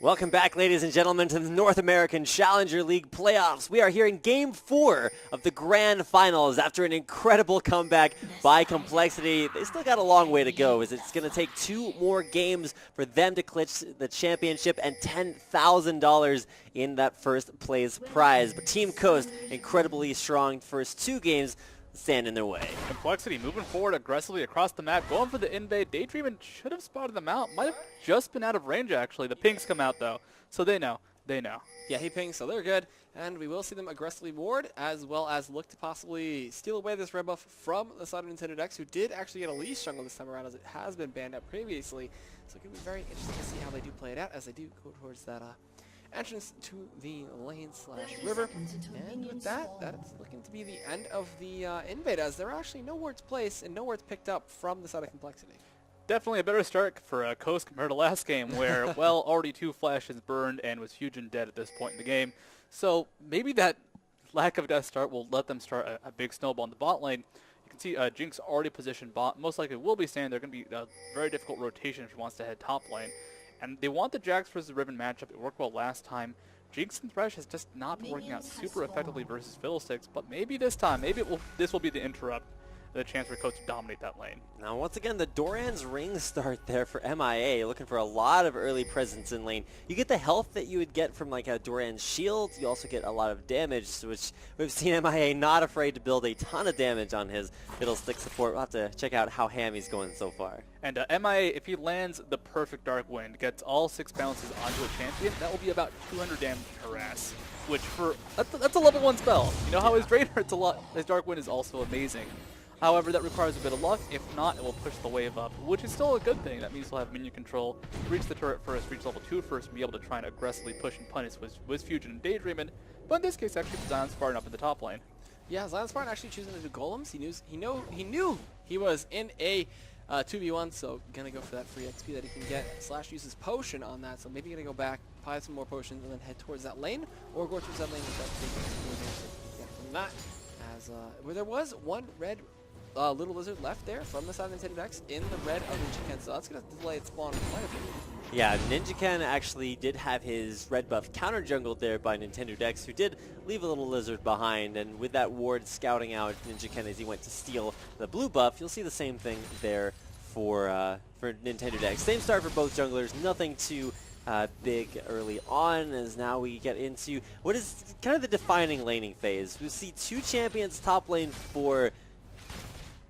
Welcome back, ladies and gentlemen, to the North American Challenger League playoffs. We are here in Game 4 of the Grand Finals after an incredible comeback by CompLexity. They still got a long way to go, as it's going to take 2 more games for them to clinch the championship and $10,000 in that first place prize. But Team Coast, incredibly strong first 2 games, stand in their way. CompLexity moving forward aggressively across the map, going for the invade. Daydream should have spotted them out. Might have just been out of range, actually. The pinks come out, though, so they know. They know. Yeah, he pings, so they're good. And we will see them aggressively ward, as well as look to possibly steal away this red buff from the side of Nintendo Dex, who did actually get a Leash jungle this time around, as it has been banned out previously. So it could be very interesting to see how they do play it out, as they do go towards that entrance to the lane/river. And with that, that's looking to be the end of the invade, as there are actually no wards placed and no wards picked up from the side of CompLexity. Definitely a better start for Coast compared to last game, where, well, already 2 flashes burned and was huge and dead at this point in the game. So maybe that lack of death start will let them start a big snowball in the bot lane. You can see Jinx already positioned bot. Most likely will be standing. They're going to be a very difficult rotation if he wants to head top lane. And they want the Jax versus Riven matchup. It worked well last time. Jinx and Thresh has just not been working out super effectively versus Fiddlesticks, but maybe this time, this will be the interrupt, the chance for Coach to dominate that lane. Now, once again, the Doran's ring start there for MIA, looking for a lot of early presence in lane. You get the health that you would get from like a Doran's shield. You also get a lot of damage, which we've seen MIA not afraid to build a ton of damage on his Fiddlestick support. We'll have to check out how Hammy's going so far. And MIA, if he lands the perfect Dark Wind, gets all 6 bounces onto a champion, that will be about 200 damage to harass, which that's a level 1 spell. You know how his Drain hurts a lot. His Dark Wind is also amazing. However, that requires a bit of luck. If not, it will push the wave up, which is still a good thing. That means he'll have minion control, reach the turret first, reach level 2 first, and be able to try and aggressively push and punish with Fusion and Daydreamin'. But in this case, actually, Zion Spartan up in the top lane. Yeah, Zion Spartan actually choosing to do golems. He knew he was in a 2v1, so gonna go for that free XP that he can get. Slash uses potion on that, so maybe gonna go back, buy some more potions, and then head towards that lane, or go towards that lane with that big from that. As where there was one red little lizard left there from the side of Nintendo Dex in the red of Ninja, so that's gonna delay its spawn quite a bit. Yeah, Ninja actually did have his red buff counter jungled there by Nintendo Dex, who did leave a little lizard behind, and with that ward scouting out Ninja as he went to steal the blue buff, you'll see the same thing there for Nintendo Dex. Same start for both junglers, nothing too big early on, as now we get into what is kind of the defining laning phase. We see 2 champions top lane for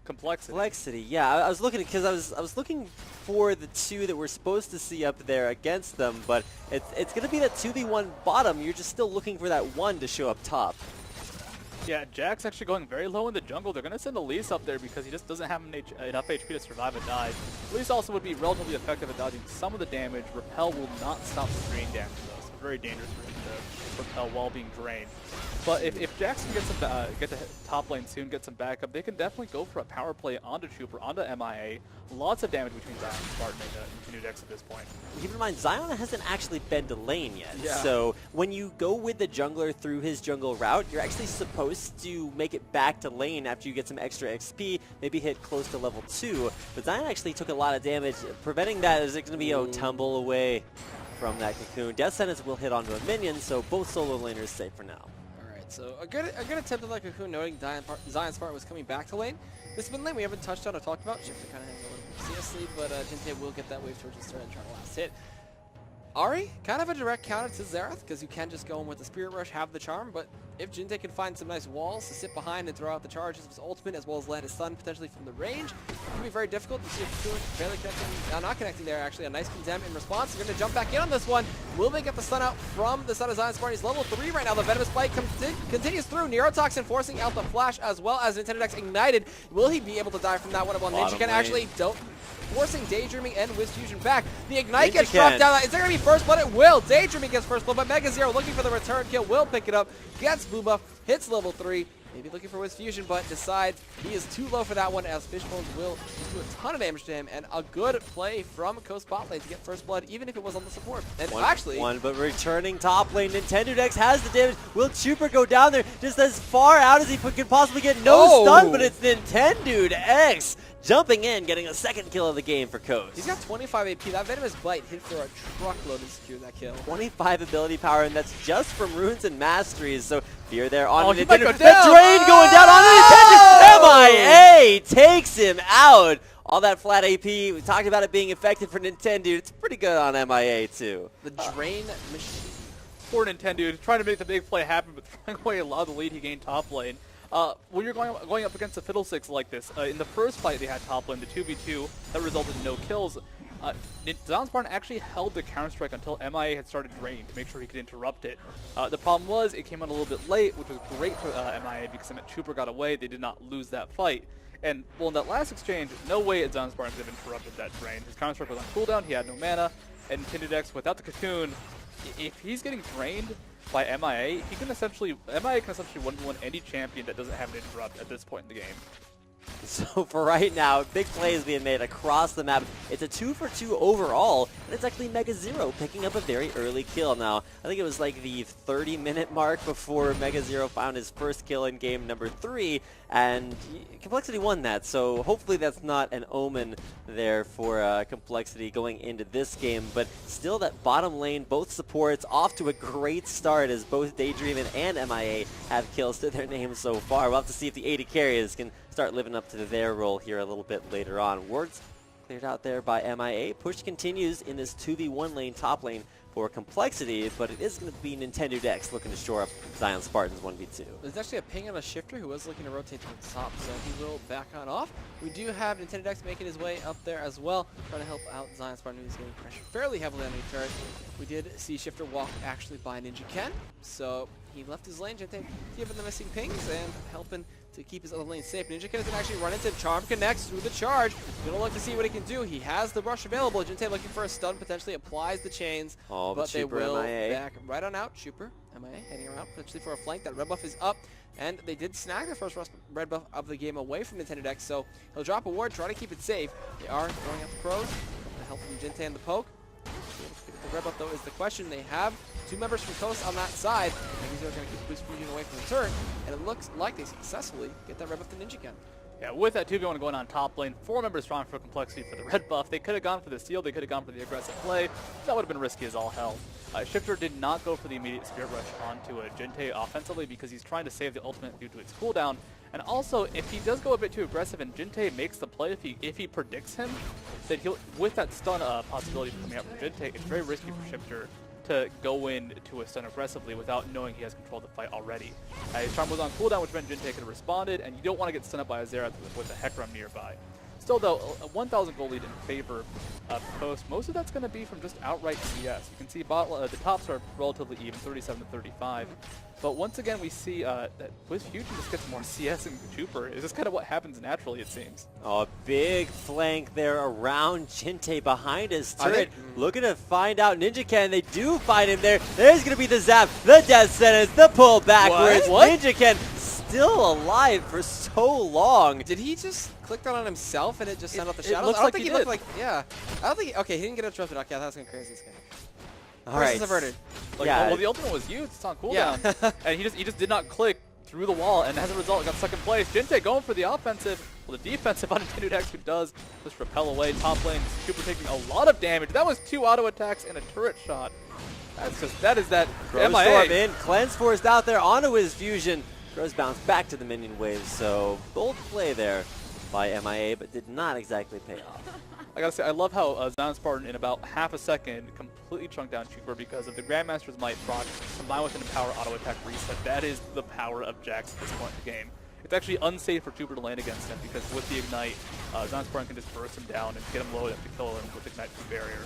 CompLexity. Yeah, I was looking because I was looking for the 2 that we're supposed to see up there against them, but it's going to be that 2v1 bottom. You're just still looking for that 1 to show up top. Yeah, Jack's actually going very low in the jungle. They're going to send Elise up there because he just doesn't have enough HP to survive a dive. Elise also would be relatively effective at dodging some of the damage. Repel will not stop the drain damage, though, so very dangerous for him to repel while being drained. But if Jackson gets get to top lane soon, get some backup, they can definitely go for a power play onto Trooper, onto MIA. Lots of damage between Zion and Spartan and Nintendo Dex at this point. Keep in mind, Zion hasn't actually been to lane yet. Yeah. So when you go with the jungler through his jungle route, you're actually supposed to make it back to lane after you get some extra XP, maybe hit close to level 2. But Zion actually took a lot of damage. Preventing that is going to be tumble away from that cocoon. Death Sentence will hit onto a minion, so both solo laners safe for now. So a good attempt at like Cocoon, noting Zion Spartan was coming back to lane. This mid lane we haven't touched on or talked about. Shifter kind of hanging a little bit seriously, but Jinte will get that wave towards his turret and try to last hit. Ahri, kind of a direct counter to Xerath, because you can just go in with the Spirit Rush, have the charm, but if Jinte can find some nice walls to sit behind and throw out the charges of his ultimate, as well as land his stun potentially from the range, it can be very difficult. You see if Cocoon barely connecting, not connecting there actually, a nice condemn in response. They're going to jump back in on this one. Will they get the stun out from the side of Zion Spartan? He's level 3 right now. The Venomous Bite continues through. Neurotoxin forcing out the flash, as well as Nintendo Dex ignited. Will he be able to die from that one? Well, Ninja can actually forcing Daydreaming and Wiz Fusion back. The Ignite gets dropped down. Is there going to be first blood? It will. Daydreaming gets first blood, but Mega Zero looking for the return kill. Will pick it up. Gets blue buff. Hits level 3. Maybe looking for Wiz Fusion, but decides he is too low for that one, as Fishbones will do a ton of damage to him. And a good play from Coast bot lane to get first blood, even if it was on the support. And but returning top lane, Nintendo Dex has the damage. Will Chuper go down there just as far out as he can possibly get? No stun, but it's Nintendo X jumping in, getting a second kill of the game for Coast. He's got 25 AP. That Venomous Bite hit for a truckload and secured that kill. 25 ability power, and that's just from runes and masteries. So Fear there on he Nintendo. might go The down. drain going down on Nintendo. MIA takes him out. All that flat AP. We talked about it being effective for Nintendo. It's pretty good on MIA too. The drain machine. Poor Nintendo, trying to make the big play happen, but throwing away a lot of the lead he gained top lane. When you're going up against a Fiddlesticks like this, in the first fight they had top lane, the 2v2, that resulted in no kills. Spartan actually held the counter-strike until MIA had started drain to make sure he could interrupt it. The problem was it came out a little bit late, which was great for MIA because the Trooper got away. They did not lose that fight. And, well, in that last exchange, no way Spartan could have interrupted that drain. His counter-strike was on cooldown, he had no mana, and Tindedex, without the cocoon, if he's getting drained by MIA, MIA can essentially 1v1 any champion that doesn't have an interrupt at this point in the game. So for right now, big plays being made across the map. It's a 2-for-2 overall, and it's actually Mega Zero picking up a very early kill. Now, I think it was like the 30-minute mark before Mega Zero found his first kill in game number 3, and CompLexity won that. So hopefully that's not an omen there for CompLexity going into this game. But still, that bottom lane, both supports off to a great start as both Daydream and MIA have kills to their names so far. We'll have to see if the AD carriers can start living up to their role here a little bit later on. Wards cleared out there by MIA. Push continues in this 2v1 lane, top lane for CompLexity, but it is going to be Nintendo Dex looking to shore up Zion Spartans 1v2. There's actually a ping on a Shifter who was looking to rotate to the top, so he will back on off. We do have Nintendo Dex making his way up there as well, trying to help out Zion Spartan, who's getting pressure fairly heavily on the turret. We did see Shifter walk actually by Ninja Ken, so he left his lane, Jinte giving the missing pings and helping to keep his other lane safe. Ninja Ken is going to actually run into Charm Connects through the charge. Going to look to see what he can do. He has the rush available. Jinte looking for a stun, potentially applies the chains, but they will back right on out. Chuper, MIA, heading around potentially for a flank. That red buff is up, and they did snag the first red buff of the game away from Nintendo Dex, so he'll drop a ward, try to keep it safe. They are throwing out the crows. The help from Jinte and the poke. The red buff, though, is the question. They have two members from Coast on that side. These are going to keep Boost Fusion away from the turret, and it looks like they successfully get that red buff to Ninja Ken. Yeah, with that 2v1 going on top lane, 4 members strong for CompLexity for the red buff. They could have gone for the steal, they could have gone for the aggressive play. That would have been risky as all hell. Shifter did not go for the immediate Spirit Rush onto Jinte offensively because he's trying to save the ultimate due to its cooldown. And also, if he does go a bit too aggressive and Jinte makes the play, if he predicts him, then he'll, with that stun possibility coming out from Jinte, it's very risky for Shifter to go in to a stun aggressively without knowing he has control of the fight already. His charm was on cooldown, which meant Jinte could have responded, and you don't want to get stunned up by a Xerath with a Hecarim nearby. Still, though, a 1,000 gold lead in favor of Coast. Most of that's going to be from just outright CS. You can see the tops are relatively even, 37 to 35. But once again, we see that Wiz Fusion just gets more CS and Trooper. It's just kind of what happens naturally, it seems. Oh, a big flank there around Jinte behind his turret. Looking to find out Ninja Ken. They do find him there. There's going to be the zap, the death sentence, the pull backwards. Ninja Ken still alive for so long. Did he just click that on himself and it just sent out the shadows? It looks I don't like think he looked like, yeah. I don't think, okay, he didn't get interrupted. Okay, that was going crazy. All right. Averted. Like, well, the ultimate was used. It's on cooldown. Yeah. And he just did not click through the wall, and as a result, got second place. Jinte going for the offensive, well, the defensive on Nintendo Dex, who does just repel away. Top lane, Super taking a lot of damage. That was 2 auto attacks and a turret shot. That is that MIA. In, Cleanse forced out there onto his fusion. Crows bounced back to the minion wave, so bold play there by MIA, but did not exactly pay off. I gotta say, I love how Zion Spartan in about half a second completely chunked down Trooper because of the Grandmaster's Might proc combined with an Empower auto attack reset. That is the power of Jax at this point in the game. It's actually unsafe for Trooper to land against him because with the Ignite, Zion Spartan can just burst him down and get him low enough to kill him with Ignite through barrier.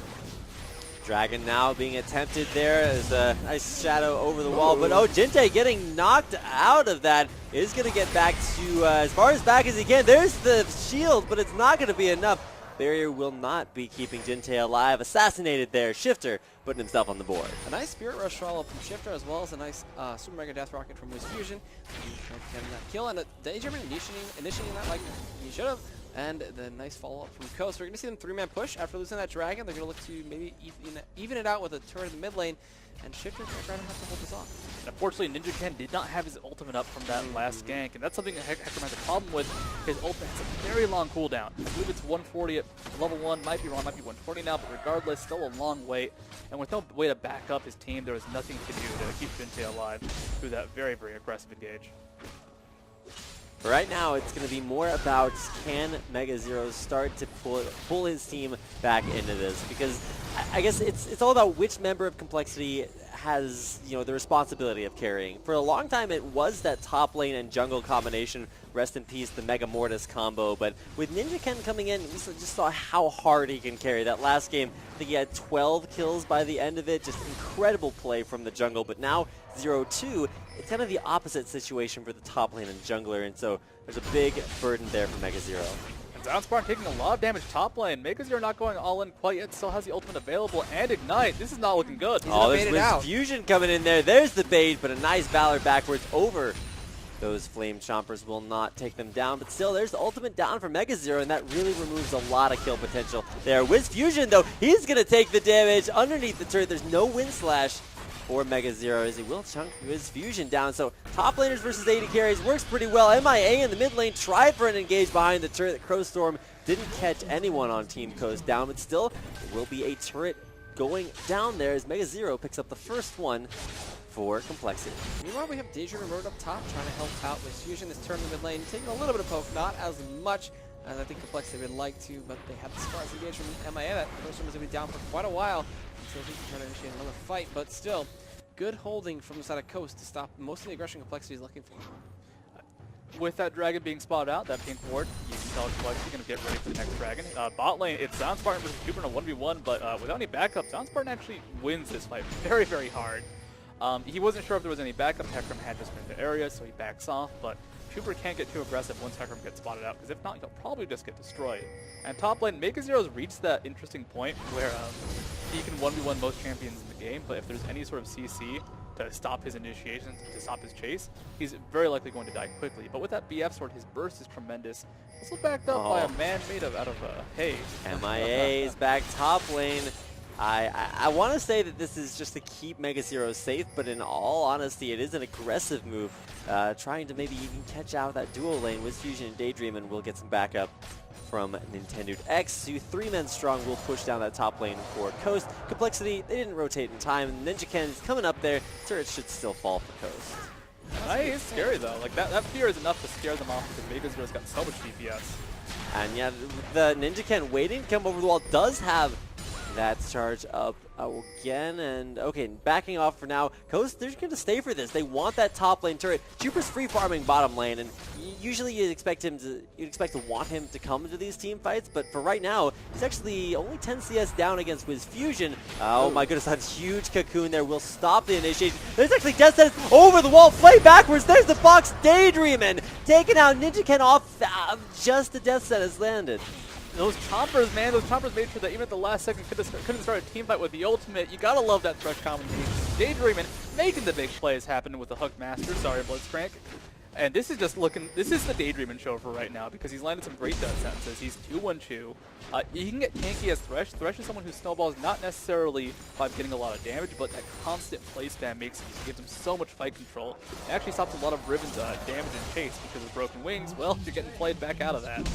Dragon now being attempted there as a nice shadow over the wall, but Jinte getting knocked out of that is going to get back to as far as back as he can. There's the shield, but it's not going to be enough. Barrier will not be keeping Jinte alive. Assassinated there. Shifter putting himself on the board. A nice Spirit Rush follow from Shifter as well as a nice Super Mega Death Rocket from Wiz Fusion. Getting that kill and a Daydream initiating that like he should have. And the nice follow-up from Coast. We're going to see them 3-man push after losing that Dragon. They're going to look to maybe even it out with a turret in the mid lane. And Shifter and Dragon have to hold this off. Unfortunately, Ninja Ken did not have his ultimate up from that last gank, and that's something that Hecarim has a problem with. His ultimate has a very long cooldown. I believe it's 140 at level 1. Might be wrong, might be 120 now, but regardless, still a long wait. And with no way to back up his team, there was nothing to do to keep Jinte alive through that very, very aggressive engage. Right now, it's going to be more about can Mega Zero start to pull his team back into this, because I guess it's all about which member of CompLexity has, you know, the responsibility of carrying. For a long time, it was that top lane and jungle combination. Rest in peace, the Mega Mortis combo. But with Ninja Ken coming in, we just saw how hard he can carry. That last game, I think he had 12 kills by the end of it. Just incredible play from the jungle. But now 0-2, it's kind of the opposite situation for the top lane and jungler. And so there's a big burden there for Mega Zero. Downspark taking a lot of damage top lane. Mega Zero not going all in quite yet. Still has the ultimate available and Ignite. This is not looking good. Oh, there's Wiz Fusion coming in there. There's the bait, but a nice Valor backwards over. Those Flame Chompers will not take them down, but still, there's the ultimate down for Mega Zero, and that really removes a lot of kill potential there. Wiz Fusion, though, he's going to take the damage underneath the turret. There's no Wind Slash for Mega Zero as he will chunk Wiz Fusion down. So top laners versus AD carries works pretty well. MIA in the mid lane tried for an engage behind the turret. Crowstorm didn't catch anyone on Team Coast down, but still, there will be a turret going down there as Mega Zero picks up the first one for CompLexity. Meanwhile, we have Daydream Road up top trying to help out with Fusion. This turn in the mid lane, taking a little bit of poke, not as much as I think CompLexity would like to, but they have the surprise engage from MIA. That Crowstorm was going to be down for quite a while, so he can try to initiate another fight, but still, good holding from the side of Coast to stop most of the aggression CompLexity is looking for. With that dragon being spotted out, that pink ward, you can tell CompLexity going to get ready for the next dragon. Bot lane, it's Downspartan versus Cooper in a 1v1, but without any backup, Downspartan actually wins this fight very, very hard. He wasn't sure if there was any backup. Hecarim had just been in the area, so he backs off, but Cooper can't get too aggressive once Hecarim gets spotted out, because if not, he'll probably just get destroyed. And top lane, Mega Zero's reached that interesting point where he can 1v1 most champions in the game, but if there's any sort of CC to stop his initiation, to stop his chase, he's very likely going to die quickly. But with that BF sword, his burst is tremendous. Also backed up by a man made out of hay. MIA is back top lane. I want to say that this is just to keep Mega Zero safe, but in all honesty, it is an aggressive move, trying to maybe even catch out that dual lane with Fusion and Daydream, and we'll get some backup from Nintendo X. 3 men strong will push down that top lane for Coast. CompLexity, they didn't rotate in time, and Ninja Ken is coming up there. Turret should still fall for Coast. Nice, scary though. Like that fear is enough to scare them off because Mega Zero's got so much DPS. And yeah, the Ninja Ken waiting to come over the wall does have that charge up again, and okay, backing off for now. Coast, they're going to stay for this. They want that top lane turret. Chuper's free farming bottom lane, and usually you'd expect to want him to come into these team fights, but for right now, he's actually only 10 CS down against Wiz Fusion. Oh my goodness, that huge cocoon there will stop the initiation. There's actually death sentence over the wall, play backwards. There's the box, Daydreamin', taking out Ninja Ken off just the death sentence landed. Those chompers, man, those chompers made sure that even at the last second couldn't start a team fight with the ultimate. You gotta love that Thresh combination. Daydreamin' making the big plays happen with the Hook Master. Sorry, Blitzcrank. And this is just looking, this is the Daydreamin' show for right now because he's landed some great death sentences. He's 2-1-2. He can get tanky as Thresh. Thresh is someone who snowballs not necessarily by getting a lot of damage, but that constant play spam gives him so much fight control. It actually stops a lot of Riven's damage and chase because of broken wings. Well, you're getting played back out of that.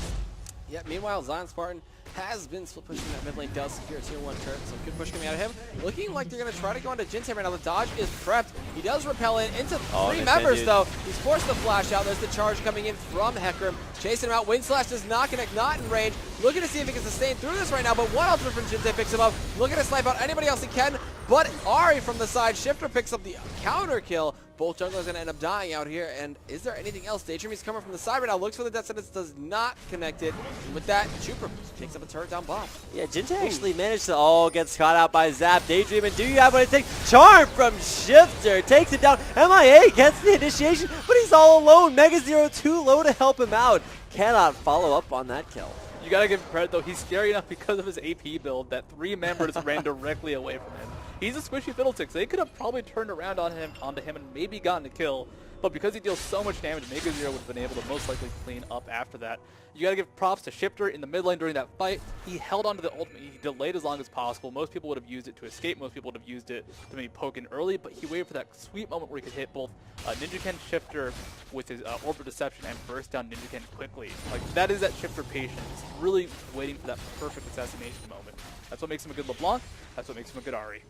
Yeah, meanwhile, Zion Spartan has been split pushing that mid lane, does secure a tier 1 turret, so good push coming out of him. Looking like they're going to try to go into Jinte right now. The dodge is prepped. He does repel into 3 members, though. He's forced the flash out. There's the charge coming in from Hecarim. Chasing him out. Wind Slash does not connect, not in range. Looking to see if he can sustain through this right now, but one ultimate from Jinte picks him up. Looking to snipe out anybody else he can, but Ari from the side. Shifter picks up the counter kill. Both junglers going to end up dying out here, and is there anything else? Daydream is coming from the side right now, looks for the death sentence, does not connect it. And with that, Chuper takes up a turret down bot. Yeah, Jinte actually managed to get caught out by Zap. Daydream, and do you have what it takes? Charm from Shifter takes it down. MIA gets the initiation, but he's all alone. Mega Zero too low to help him out. Cannot follow up on that kill. You gotta give him credit though, he's scary enough because of his AP build that 3 members ran directly away from him. He's a squishy Fiddlesticks. They could have probably turned around onto him and maybe gotten a kill. But because he deals so much damage, Mega Zero would have been able to most likely clean up after that. You got to give props to Shifter in the mid lane during that fight. He held onto the ultimate. He delayed as long as possible. Most people would have used it to escape. Most people would have used it to maybe poke in early. But he waited for that sweet moment where he could hit both Ninja Ken Shifter with his Orb of Deception and burst down Ninja Ken quickly. Like, that is that Shifter patience. Really waiting for that perfect assassination moment. That's what makes him a good LeBlanc. That's what makes him a good Ahri.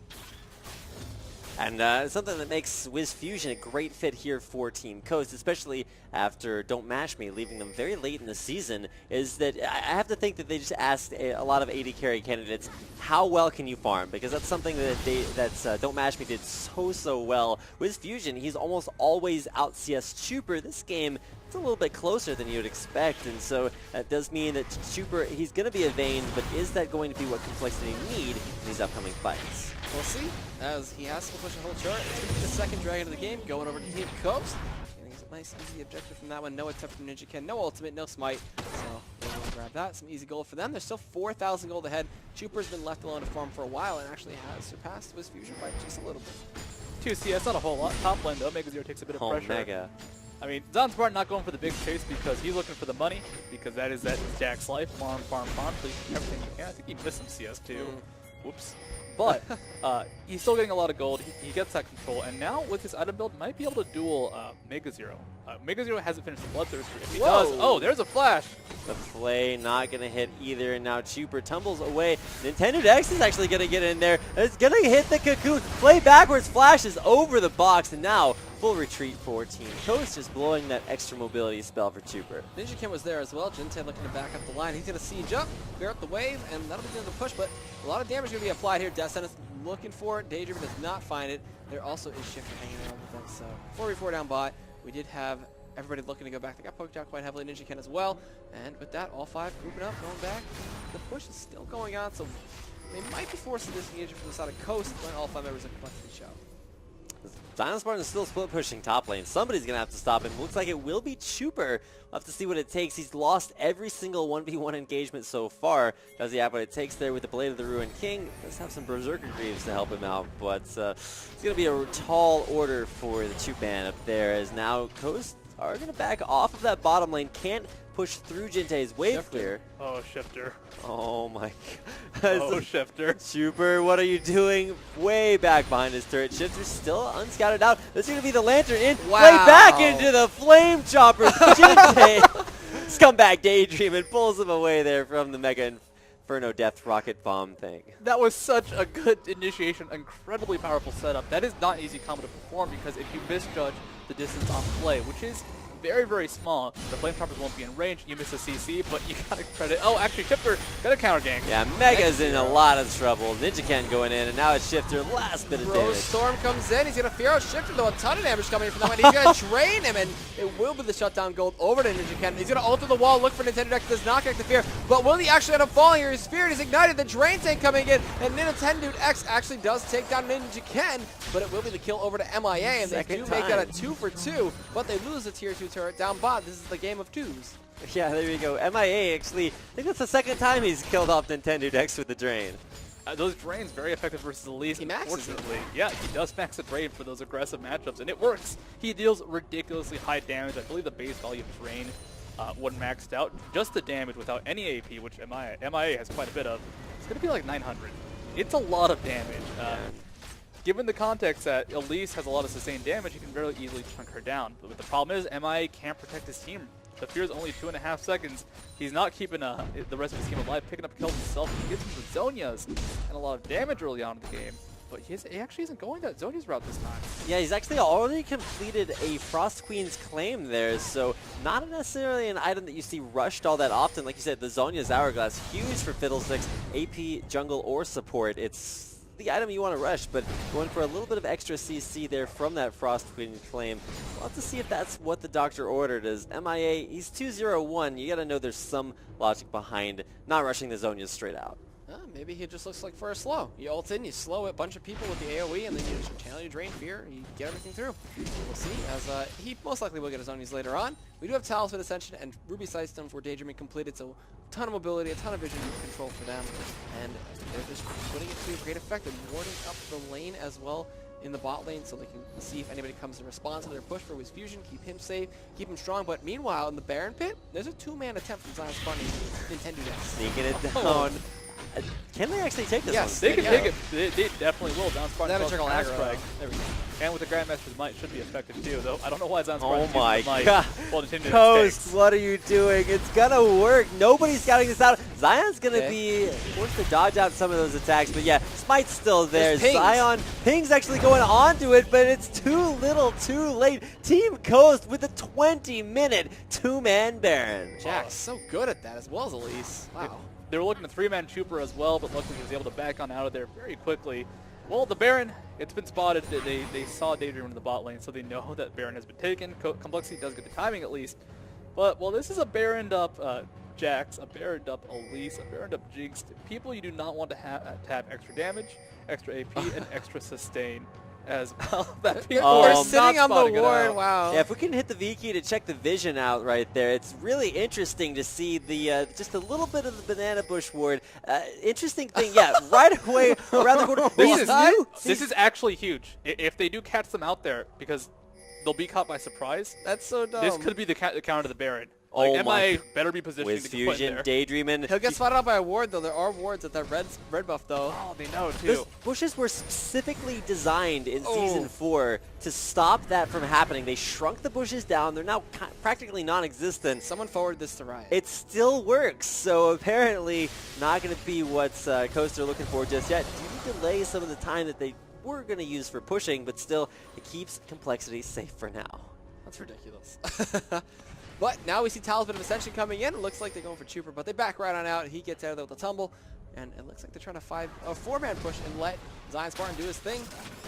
And something that makes Wiz Fusion a great fit here for Team Coast, especially after Don't Mash Me, leaving them very late in the season, is that I have to think that they just asked a lot of AD carry candidates, how well can you farm? Because that's something that Don't Mash Me did so well. Wiz Fusion, he's almost always out CS Chuper. This game, it's a little bit closer than you would expect, and so that does mean that Chuper, he's going to be a Vayne, but is that going to be what CompLexity need in these upcoming fights? We'll see, as he has to push a whole chart. It's going to be the second dragon of the game, going over to Team Coast. Getting a nice, easy objective from that one. No attempt from Ninja Ken, no ultimate, no smite. So we're going to grab that. Some easy gold for them. There's still 4,000 gold ahead. Chuper's been left alone to farm for a while and actually has surpassed Wiz Fusion by just a little bit. 2 CS, not a whole lot. Top lane though, Mega Zero takes a bit of pressure. Mega. I mean, Zanzibar not going for the big chase because he's looking for the money, because that is Jack's life. Farm, please, everything you can. I think he missed some CS too. Whoops. But he's still getting a lot of gold. He gets that control, and now with his item build, might be able to duel Mega Zero. Mega Zero hasn't finished the Bloodthirster. If he does, oh, there's a flash. The play not going to hit either, and now Chuper tumbles away. Nintendo Dex is actually going to get in there. It's going to hit the cocoon. Play backwards, flashes over the box, and now full retreat for Team Coast, just blowing that extra mobility spell for Chuper. Ninja Ken was there as well. Jintei looking to back up the line. He's going to siege up, clear up the wave, and that'll be the end of the push, but a lot of damage going to be applied here. Death Sentence looking for it. Daydreamer does not find it. There also is Shifter hanging around with them, so 4v4 down bot. We did have everybody looking to go back. They got poked out quite heavily, Ninja Ken as well. And with that, all 5 grouping up, going back. The push is still going on, so they might be forced to disengage from the side of Coast when all 5 members of CompLexity show. Spartan is still split pushing top lane. Somebody's going to have to stop him. Looks like it will be Chuper. We'll have to see what it takes. He's lost every single 1v1 engagement so far. Does he have what it takes there with the Blade of the Ruined King? Does have some Berserker Greaves to help him out, but it's going to be a tall order for the Chupan up there, as now Coast are going to back off of that bottom lane. Can't push through Jintei's wave clear. Oh, Shifter. Oh my god. Oh, Shifter. Chuper, what are you doing? Way back behind his turret. Shifter's still unscouted out. This is going to be the Lantern in. Wow. Play back into the Flame Chopper. Jintei, scumbag Daydream, and pulls him away there from the Mega Inferno Death Rocket Bomb thing. That was such a good initiation, incredibly powerful setup. That is not an easy combo to perform, because if you misjudge the distance on play, which is very, very small, the Flame Choppers won't be in range. You miss a CC, but you gotta credit. Oh, actually, Shifter got a counter gank. Yeah, Mega's in a lot of trouble. Ninja Ken going in, and now it's Shifter. Last bit of damage. Storm comes in. He's gonna fear out Shifter, though. A ton of damage coming in from that one. He's gonna drain him, and it will be the shutdown gold over to Ninja Ken. He's gonna ult to the wall, look for Nintendo Dex. Does not get the fear, but will he actually end up falling here? His fear is ignited. The drain tank coming in, and Nintendo X actually does take down Ninja Ken, but it will be the kill over to MIA, and they do make that a 2 for 2, but they lose the tier 2 turret down bot. This is the game of 2s. Yeah, there you go. MIA actually, I think that's the second time he's killed off Nintendo Dex with the drain. Those drains very effective versus Elise. He maxes it. Yeah, he does max the drain for those aggressive matchups, and it works. He deals ridiculously high damage. I believe the base value of drain, when maxed out, just the damage without any AP, which MIA has quite a bit of, it's going to be like 900. It's a lot of damage. Given the context that Elise has a lot of sustained damage, you can very easily chunk her down. But the problem is, MIA can't protect his team. The fear is only 2.5 seconds. He's not keeping the rest of his team alive, picking up kills himself. He gets some Zonias and a lot of damage early on in the game. But he actually isn't going that Zonia's route this time. Yeah, he's actually already completed a Frost Queen's claim there, so not necessarily an item that you see rushed all that often. Like you said, the Zonia's Hourglass, huge for Fiddlesticks, AP, jungle, or support. It's the item you want to rush, but going for a little bit of extra CC there from that Frost Queen claim. We'll have to see if that's what the doctor ordered. As MIA, he's 2-0-1. You got to know there's some logic behind not rushing the Zonias straight out. Maybe he just looks like for a slow. You ult in, you slow a bunch of people with the AoE, and then you just channel your Drain Fear, and you get everything through. We'll see, as he most likely will get his Zonies later on. We do have Talus with Ascension and Ruby Sightstone for Daydreaming completed, so a ton of mobility, a ton of vision control for them, and they're just putting it to great effect. They're warding up the lane as well in the bot lane, so they can see if anybody comes in response to their push for his fusion, keep him safe, keep him strong. But meanwhile, in the Baron pit, there's a 2-man attempt from Zion Spartan Nintendo Dex. Sneaking it down. Can they actually take this one? They can take it. They definitely will. Zion Spartan They have a trickle aggro. There we go. And with the Grandmaster's Might, should be effective too, though I don't know why Zion Oh Spartan my uses the god. Might. Well, Nintendo Coast, Dex. what are you doing? It's gonna work. Nobody's scouting this out. Zion's gonna be forced to dodge out some of those attacks, but yeah, Smite's still there. Zion, Ping's actually going onto it, but it's too little, too late. Team Coast with a 20-minute 2-man Baron. Jack's so good at that, as well as Elise. Wow. They were looking to 3-man Trooper as well, but luckily he was able to back on out of there very quickly. Well, the Baron, it's been spotted. They saw Daydream in the bot lane, so they know that Baron has been taken. CompLexity does get the timing at least. But, well, this is a Baroned up Jax, a Baroned up Elise, a Baroned up Jinx. People you do not want to have extra damage, extra AP, and extra sustain. As well, that people We're are sitting not on the spotting it ward. out. Wow. Yeah, if we can hit the V key to check the vision out right there, it's really interesting to see the just a little bit of the banana bush ward. Interesting thing, yeah, right away around the corner. This is actually huge. If they do catch them out there, because they'll be caught by surprise. That's so dumb. This could be the counter to the Baron. Oh Like, my. MIA better be positioning Wiz to get put in Fusion, there. Daydreaming. He'll get spotted out by a ward, though. There are wards at that red buff, though. Oh, they know, too. Those bushes were specifically designed in Season 4 to stop that from happening. They shrunk the bushes down. They're now practically non-existent. Someone forward this to Riot. It still works, so apparently not going to be what Coast are looking for just yet. Do delay some of the time that they were going to use for pushing, but still, it keeps CompLexity safe for now. That's ridiculous. But now we see Tal's bit of Ascension coming in. It looks like they're going for Trooper, but they back right on out. He gets out of there with a tumble, and it looks like they're trying to 4-man push and let Zion Spartan do his thing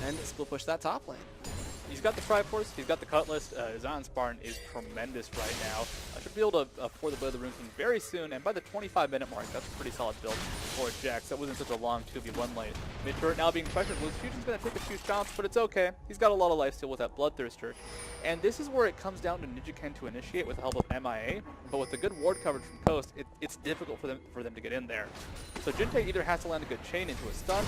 and split push that top lane. He's got the Triforce, he's got the Cutlass. Zion Spartan is tremendous right now. I should be able to afford the Blade of the Rune King very soon, and by the 25-minute mark, that's a pretty solid build for Jax. That wasn't such a long 2v1 lane. Mid-turret now being pressured. Wiz Fusion's going to take a few stomps, but it's okay. He's got a lot of lifesteal with that Bloodthirster. And this is where it comes down to NinjaKen to initiate with the help of MIA, but with the good ward coverage from Coast, it's difficult for them to get in there. So Jinte either has to land a good chain into a stun,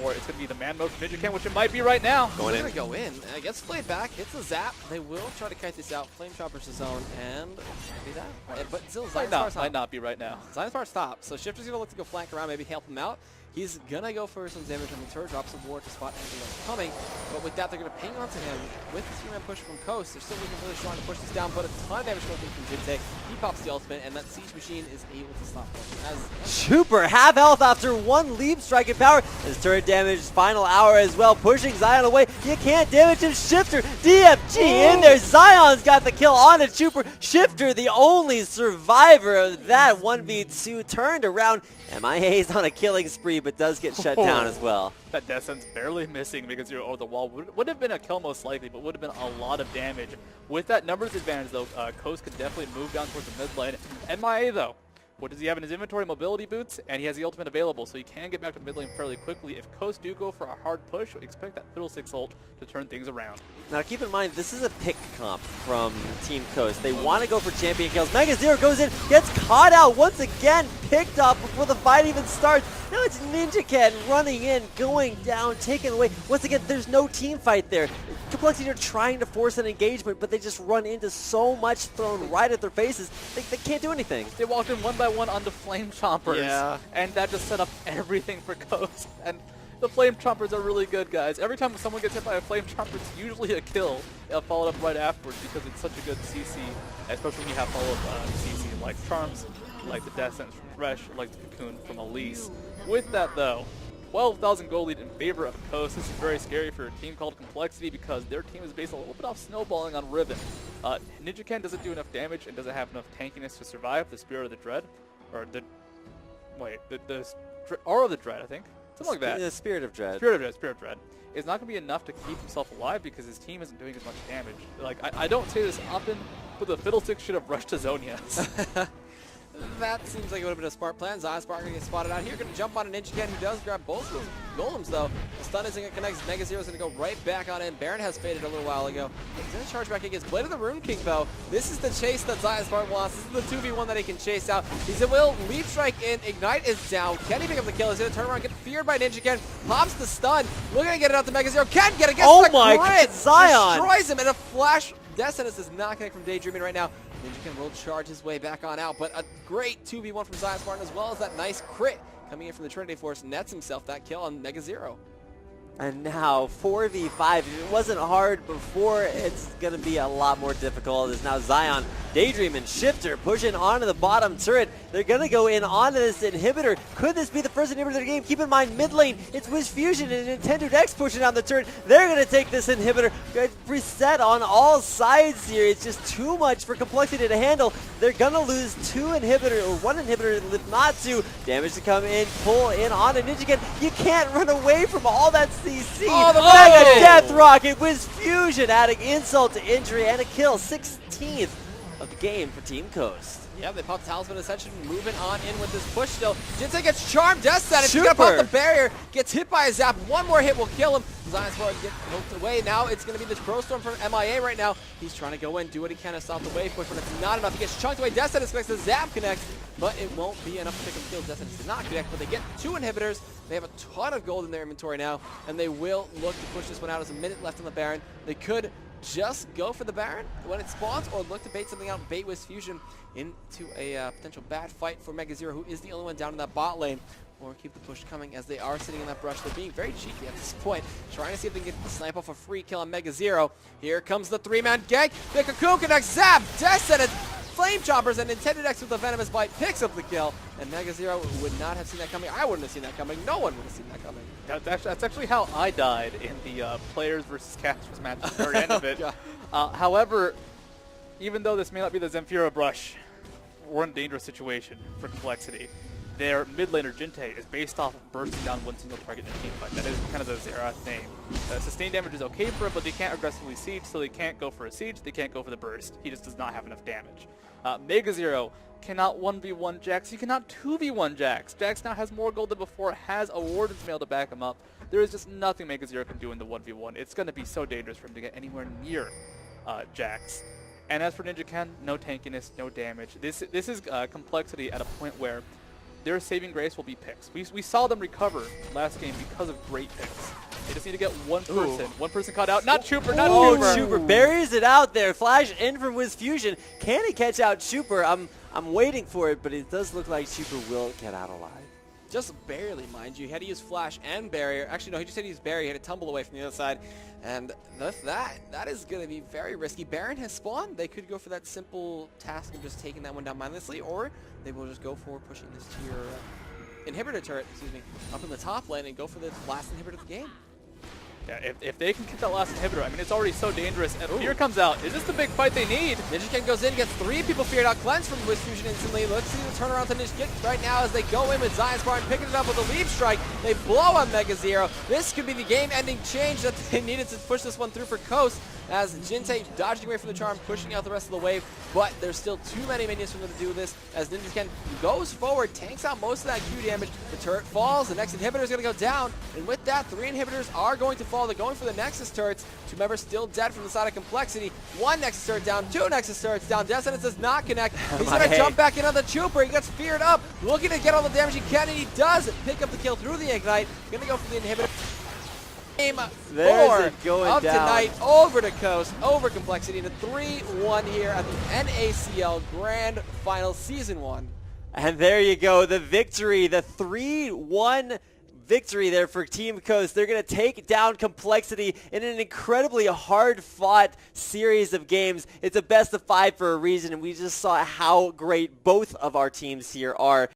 or it's going to be the man mode from NinjaKen, which it might be right now. He's going to go in. Gets Flayed back, hits a zap. They will try to kite this out. Flame Chopper's the zone, and be that. But still, Zion Spartan's Might not be right now. Zion Spartan stops. So Shifter's going to look to go flank around, maybe help him out. He's going to go for some damage on the turret, drops a ward to spot anything else coming. But with that, they're going to ping onto him with the 3-man push from Coast. They're still looking really strong to push this down, but a ton of damage going from Jinte. He pops the ultimate, and that Siege Machine is able to stop him. Super half health after one leap strike in power. His turret damage final hour as well, pushing Zion away. You can't damage him. Shifter, DFG in there. Zion's got the kill on a Trooper. Shifter, the only survivor of that 1v2, turned around. MIA's on a killing spree, but does get shut down as well. That Death Sense barely missing because you're over the wall. Would have been a kill most likely, but would have been a lot of damage. With that numbers advantage, though, Coast could definitely move down towards the mid lane. MIA, though, what does he have in his inventory? Mobility boots, and he has the ultimate available, so he can get back to mid lane fairly quickly. If Coast do go for a hard push, expect that Fiddlesticks ult to turn things around. Now keep in mind, this is a pick comp from Team Coast. They want to go for champion kills. Mega Zero goes in, gets caught out once again, picked up before the fight even starts. Now it's NinjaKen running in, going down, taken away. Once again, there's no team fight there. CompLexity are trying to force an engagement, but they just run into so much thrown right at their faces, they can't do anything. They walked in one by one onto Flame Chompers, Yeah. and that just set up everything for Coast. And the Flame Chompers are really good, guys. Every time someone gets hit by a Flame Chomper, it's usually a kill, followed up right afterwards because it's such a good CC, especially when you have follow-up CC like Charms, like the Death Sentence from Thresh, like the Cocoon from Elise. With that, though, 12,000 goal lead in favor of Coast. This is very scary for a team called CompLexity because their team is based a little bit off snowballing on Ribbon. NinjaKen doesn't do enough damage and doesn't have enough tankiness to survive the Spirit of the Dread. Or the... Wait, the Aura of the Dread, I think. Something like that. The Spirit of Dread. Spirit of Dread. Is not going to be enough to keep himself alive because his team isn't doing as much damage. Like, I don't say this often, but the Fiddlesticks should have rushed to Zonias. That seems like it would have been a smart plan. Zion Spark going to get spotted out here. Going to jump on an Ninjaken who does grab both of those golems, though. The stun isn't going to connect. Mega Zero is going to go right back on in. Baron has faded a little while ago. He's going to charge back against Blade of the Rune King, though. This is the chase that Zion Spark wants. This is the 2v1 that he can chase out. He's a will leap strike in. Ignite is down. Can he pick up the kill? He's going to turn around, get feared by Ninjaken. Pops the stun. Looking to get it out to Mega Zero. Can get it. Gets the crit. Zion Destroys him in a flash. Death Sentence does not connect from Daydreaming right now. Ninjaken will charge his way back on out, but a great 2v1 from Zion Spartan, as well as that nice crit coming in from the Trinity Force, nets himself that kill on Mega Zero. And now 4v5. If it wasn't hard before, it's going to be a lot more difficult. It's now Zion, Daydream, and Shifter pushing onto the bottom turret. They're going to go in onto this inhibitor. Could this be the first inhibitor of the game? Keep in mind, mid lane, it's Wiz Fusion and Nintendo Dex pushing down the turret. They're going to take this inhibitor. Reset on all sides here. It's just too much for CompLexity to handle. They're going to lose one inhibitor, if not two. Damage to come in, pull in onto Ninjaken. You can't run away from all that CC. Oh, the Mega Death Rocket Wiz Fusion adding insult to injury and a kill. 16th of the game for Team Coast. Yeah, they popped Talisman Ascension, moving on in with this push still. Jinsei gets charmed, Death Sentence, he's gonna pop the barrier, gets hit by a zap, one more hit will kill him. Zion Spark gets poked away. Now it's gonna be this Pro Storm from MIA right now. He's trying to go in, do what he can to stop the wave push, but it's not enough. He gets chunked away, Death Sentence connects, the zap connects, but it won't be enough to pick up kills. Death Sentence did not connect, but they get two inhibitors. They have a ton of gold in their inventory now, and they will look to push this one out. There's a minute left on the Baron. They could just go for the Baron when it spawns, or look to bait something out, bait Wiz Fusion into a potential bad fight for Mega Zero, who is the only one down in that bot lane, or keep the push coming as they are sitting in that brush. They're being very cheeky at this point, trying to see if they can get the snipe off a free kill on Mega Zero. Here comes the three-man gank. The Cocoon connects, zap, Death Sentence, Flame Choppers, and Nintendo Dex with the Venomous Bite picks up the kill, and Mega Zero would not have seen that coming. I wouldn't have seen that coming. No one would have seen that coming. That's actually how I died in the players versus casters match at the very end of it. However, even though this may not be the Zemfira brush, we're in a dangerous situation for CompLexity. Their mid laner, Jinte, is based off of bursting down one single target in a team fight. That is kind of the Xerath thing. Sustained damage is okay for it, but they can't aggressively siege, so they can't go for a siege, they can't go for the burst. He just does not have enough damage. Mega Zero cannot 1v1 Jax, he cannot 2v1 Jax. Jax now has more gold than before, has a Warden's Mail to back him up. There is just nothing Mega Zero can do in the 1v1. It's going to be so dangerous for him to get anywhere near Jax. And as for Ninjaken, no tankiness, no damage. This is CompLexity at a point where their saving grace will be picks. We saw them recover last game because of great picks. They just need to get one person. One person caught out. Not Chuper, not Chuper. Chuper buries it out there. Flash in from Wiz Fusion. Can he catch out Chuper? I'm waiting for it, but it does look like Chuper will get out alive. Just barely, mind you. He had to use Flash and Barrier. Actually, no, he just had to use Barrier. He had to tumble away from the other side. And with that is going to be very risky. Baron has spawned. They could go for that simple task of just taking that one down mindlessly, or they will just go for pushing this tier inhibitor turret, up in the top lane and go for the last inhibitor of the game. Yeah, if they can get that last inhibitor, I mean, it's already so dangerous. And Fear comes out. Is this the big fight they need? Ninjaken goes in, gets three people feared out, cleansed from Wiz Fusion instantly. Let's see the turnaround to Ninjaken right now as they go in with Zion Spartan, picking it up with a leap strike. They blow on Mega Zero. This could be the game-ending change that they needed to push this one through for Coast, as Jinte dodging away from the charm, pushing out the rest of the wave, but there's still too many minions for them to do this, as Ninjaken goes forward, tanks out most of that Q damage, the turret falls, the next inhibitor is going to go down, and with that, 3 inhibitors are going to fall. They're going for the Nexus turrets, 2 members still dead from the side of CompLexity, 1 Nexus turret down, 2 Nexus turrets down, Death Sentence does not connect, he's going to jump back in on the Chuper, he gets feared up, looking to get all the damage he can, and he does pick up the kill through the Ignite, going to go for the inhibitor. Game 4 of tonight over to Coast, over CompLexity, in a 3-1 here at the NACL Grand Finals Season 1. And there you go, the victory, the 3-1 victory there for Team Coast. They're going to take down CompLexity in an incredibly hard-fought series of games. It's a best of 5 for a reason, and we just saw how great both of our teams here are.